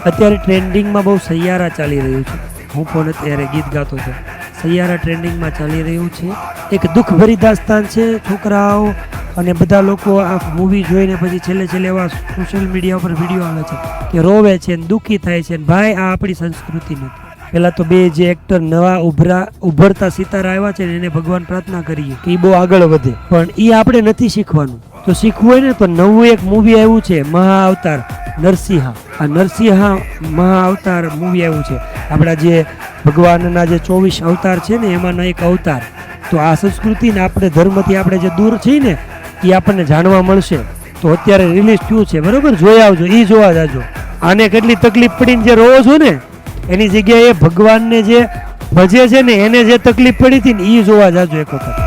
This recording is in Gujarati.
અત્યારે ટ્રેન્ડિંગમાં બહુ સૈયારા ચાલી રહ્યું છે. હું પણ અત્યારે ગીત ગાતો હતો. સૈયારા ટ્રેન્ડિંગમાં ચાલી રહ્યું છે. એક દુઃખભરી દાસ્તાન છે. છોકરાઓ અને બધા લોકો આ મૂવી જોઈને પછી છેલ્લે એવા સોશિયલ મીડિયા ઉપર વિડીયો આવે છે કે રોવે છે ને દુઃખી થાય છે ને ભાઈ આ આપણી સંસ્કૃતિ નથી. પહેલાં તો બે જે એક્ટર નવા ઉભરતા સિતારા આવ્યા છે ને એને ભગવાન પ્રાર્થના કરીએ કે એ બહુ આગળ વધે, પણ એ આપણે નથી શીખવાનું. તો શીખવું હોય ને તો નવું એક મૂવી આવ્યું છે મહાઅવતાર નરસિંહા. આ નરસિંહા મહાઅવતાર મૂવી આવ્યું છે. આપણા જે ભગવાનના જે 24 અવતાર છે ને એમાંનો એક અવતાર. તો આ સંસ્કૃતિને આપણે ધર્મથી આપણે જે દૂર છીએ ને એ આપણને જાણવા મળશે. તો અત્યારે રિલીઝ થયું છે, બરોબર, જોઈ આવજો, એ જોવા જાજો. આને કેટલી તકલીફ પડીને જે રોવો છો ને એની જગ્યાએ ભગવાનને જે ભજે છે ને એને જે તકલીફ પડી હતી ને એ જોવા જાજો એક વખત.